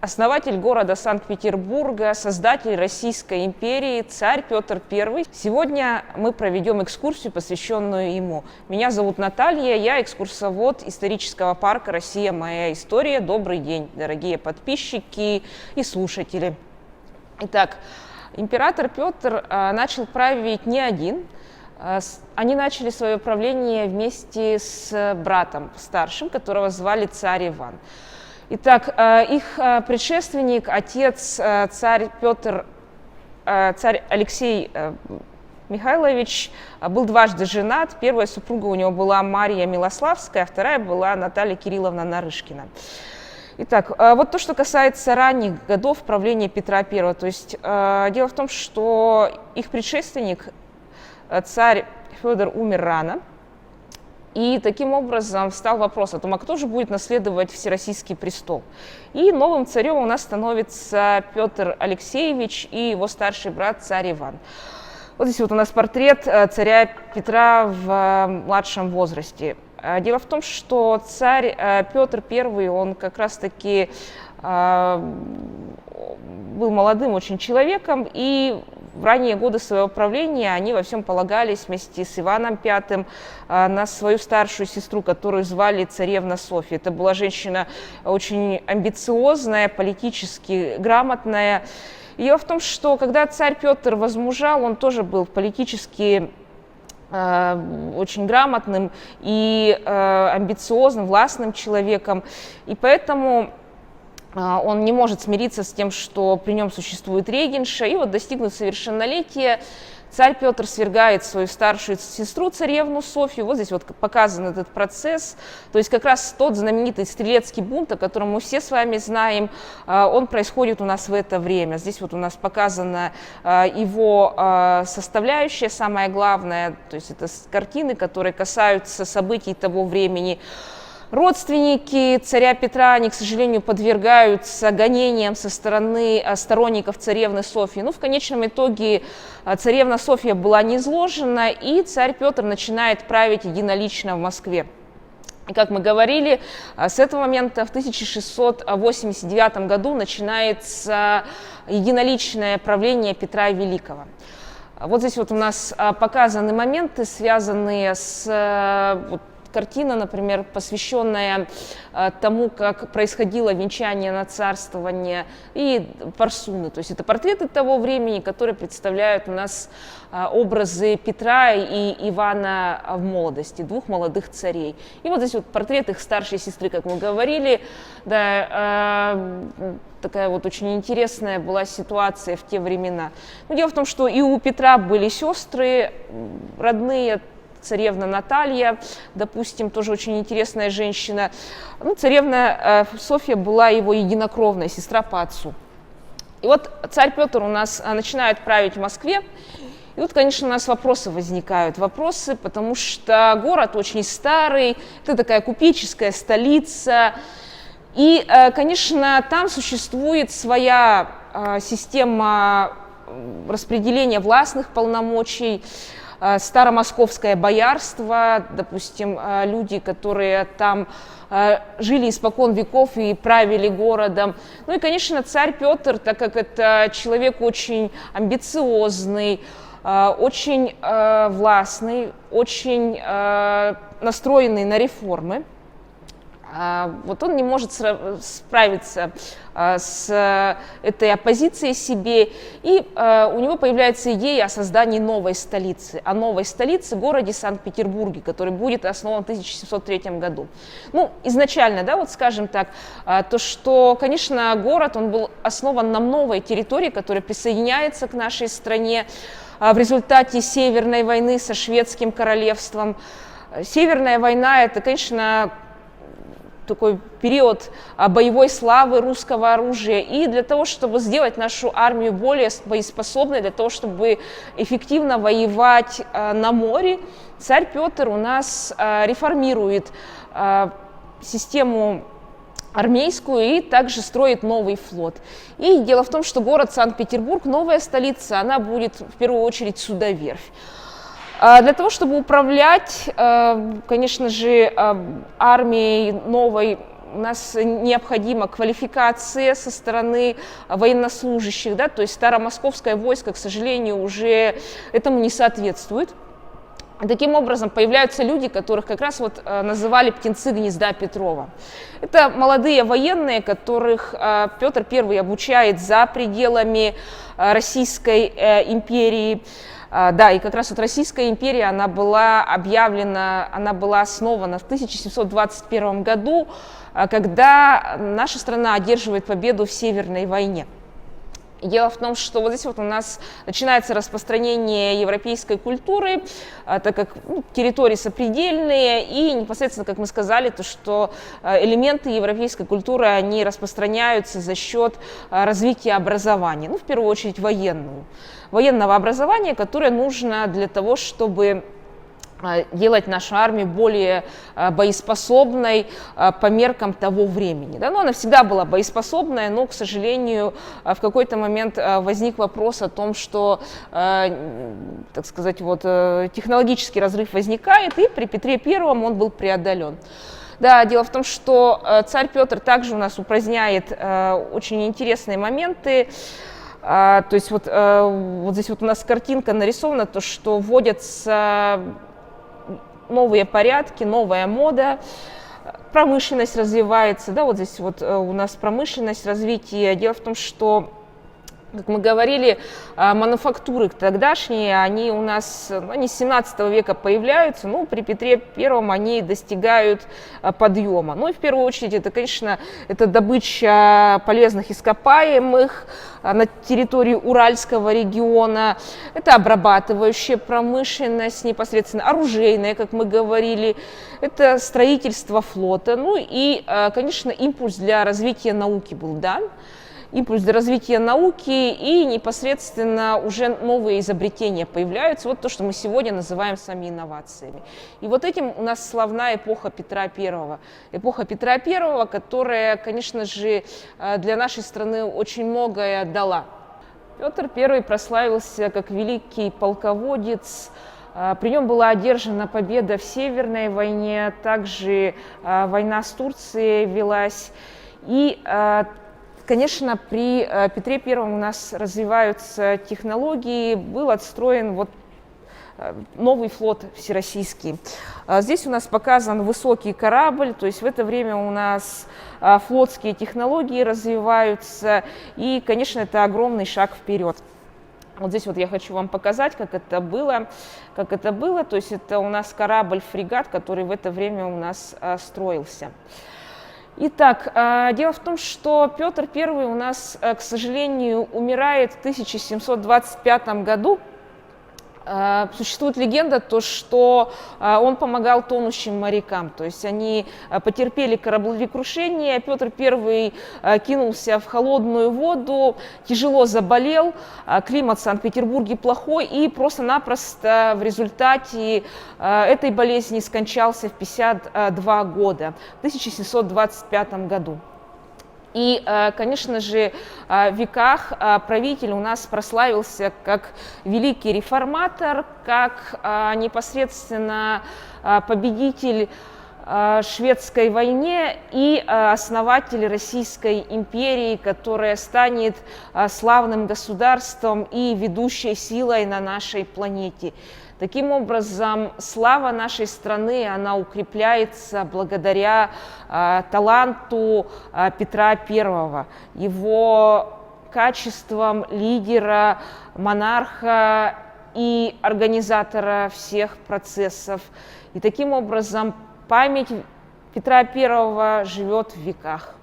основатель города Санкт-Петербурга, создатель Российской империи, царь Петр I. Сегодня мы проведем экскурсию, посвященную ему. Меня зовут Наталья, я экскурсовод исторического парка «Россия. Моя история». Добрый день, дорогие подписчики и слушатели. Итак, император Петр начал править не один. Они начали свое правление вместе с братом старшим, которого звали царь Иван. Итак, их предшественник, отец, царь Алексей Михайлович, был дважды женат. Первая супруга у него была Мария Милославская, а вторая была Наталья Кирилловна Нарышкина. Итак, вот то, что касается ранних годов правления Петра I. То есть дело в том, что их предшественник, царь Федор, умер рано. И таким образом встал вопрос о том, а кто же будет наследовать Всероссийский престол. И новым царем у нас становится Петр Алексеевич и его старший брат царь Иван. Вот здесь вот у нас портрет царя Петра в младшем возрасте. Дело в том, что царь Петр I, он как раз-таки был молодым очень человеком, и в ранние годы своего правления они во всем полагались вместе с Иваном V на свою старшую сестру, которую звали царевна Софья. Это была женщина очень амбициозная, политически грамотная. И дело в том, что когда царь Петр возмужал, он тоже был политически очень грамотным и амбициозным, властным человеком. И поэтому он не может смириться с тем, что при нем существует регенша. И вот, достигнув совершеннолетия, царь Петр свергает свою старшую сестру, царевну Софью. Вот здесь вот показан этот процесс. То есть как раз тот знаменитый стрелецкий бунт, о котором мы все с вами знаем, он происходит у нас в это время. Здесь вот у нас показана его составляющая, самое главное, то есть это картины, которые касаются событий того времени. Родственники царя Петра, они, к сожалению, подвергаются гонениям со стороны сторонников царевны Софьи. Но в конечном итоге царевна Софья была низложена, и царь Петр начинает править единолично в Москве. И, как мы говорили, с этого момента в 1689 году начинается единоличное правление Петра Великого. Вот здесь вот у нас показаны моменты, связанные с картина, например, посвященная тому, как происходило венчание на царствование, и парсуны. То есть это портреты того времени, которые представляют у нас образы Петра и Ивана в молодости, двух молодых царей. И вот здесь вот портрет их старшей сестры, как мы говорили. Да, такая вот очень интересная была ситуация в те времена. Но дело в том, что и у Петра были сестры родные, царевна Наталья, допустим, тоже очень интересная женщина. Ну, царевна Софья была его единокровная сестра по отцу. И вот царь Петр у нас начинает править в Москве. И вот, конечно, у нас вопросы возникают. Вопросы, потому что город очень старый, это такая купеческая столица. И, конечно, там существует своя система распределения властных полномочий. Старомосковское боярство, допустим, люди, которые там жили испокон веков и правили городом. Ну и, конечно, царь Петр, так как это человек очень амбициозный, очень властный, очень настроенный на реформы, вот он не может справиться с этой оппозицией себе, и у него появляется идея о создании новой столицы, о новой столице, городе Санкт-Петербурге, который будет основан в 1703 году. Ну, изначально, да, вот скажем так, то, что, конечно, город, он был основан на новой территории, которая присоединяется к нашей стране в результате Северной войны со Шведским королевством. Северная война – это, конечно, такой период боевой славы русского оружия. И для того, чтобы сделать нашу армию более боеспособной, для того, чтобы эффективно воевать на море, царь Петр у нас реформирует систему армейскую и также строит новый флот. И дело в том, что город Санкт-Петербург, новая столица, она будет в первую очередь судоверфь. Для того, чтобы управлять, конечно же, армией новой у нас необходима квалификация со стороны военнослужащих, да, то есть старомосковское войско, к сожалению, уже этому не соответствует. Таким образом, появляются люди, которых как раз вот называли птенцы гнезда Петрова. Это молодые военные, которых Петр I обучает за пределами Российской империи. Да, и как раз вот Российская империя, она была основана в 1721 году, когда наша страна одерживает победу в Северной войне. Дело в том, что вот здесь вот у нас начинается распространение европейской культуры, так как территории сопредельные, и непосредственно, как мы сказали, то, что элементы европейской культуры, они распространяются за счет развития образования, в первую очередь военного образования, которое нужно для того, чтобы делать нашу армию более боеспособной по меркам того времени. Да? Но она всегда была боеспособная, но, к сожалению, в какой-то момент возник вопрос о том, что, так сказать, вот, технологический разрыв возникает, и при Петре I он был преодолен. Да, дело в том, что царь Петр также у нас упраздняет очень интересные моменты. То есть вот здесь вот у нас картинка нарисована, то, что вводятся новые порядки, новая мода, промышленность развивается, да, вот здесь вот у нас промышленность, развитие. Дело в том, что, как мы говорили, мануфактуры тогдашние, они у нас, они с 17 века появляются, но при Петре I они достигают подъема. Ну и в первую очередь это, конечно, это добыча полезных ископаемых на территории Уральского региона, это обрабатывающая промышленность, непосредственно оружейная, как мы говорили, это строительство флота, ну и, конечно, импульс для развития науки был дан. Импульс для развития науки, и непосредственно уже новые изобретения появляются. Вот то, что мы сегодня называем с вами инновациями. И вот этим у нас славна эпоха Петра I. Эпоха Петра I, которая, конечно же, для нашей страны очень многое дала. Петр I прославился как великий полководец. При нем была одержана победа в Северной войне, также война с Турцией велась. И конечно, при Петре I у нас развиваются технологии, был отстроен вот новый флот всероссийский. Здесь у нас показан высокий корабль, то есть в это время у нас флотские технологии развиваются, и, конечно, это огромный шаг вперед. Вот здесь вот я хочу вам показать, как это было. То есть это у нас корабль-фрегат, который в это время у нас строился. Итак, дело в том, что Петр I у нас, к сожалению, умирает в 1725 году. Существует легенда, то, что он помогал тонущим морякам, то есть они потерпели кораблекрушение, Петр I кинулся в холодную воду, тяжело заболел, климат в Санкт-Петербурге плохой, и просто-напросто в результате этой болезни скончался в 52 года, в 1725 году. И, конечно же, в веках правитель у нас прославился как великий реформатор, как непосредственно победитель в шведской войне и основатель Российской империи, которая станет славным государством и ведущей силой на нашей планете. Таким образом, слава нашей страны, она укрепляется благодаря таланту Петра I, его качествам лидера, монарха и организатора всех процессов. И таким образом память Петра I живет в веках.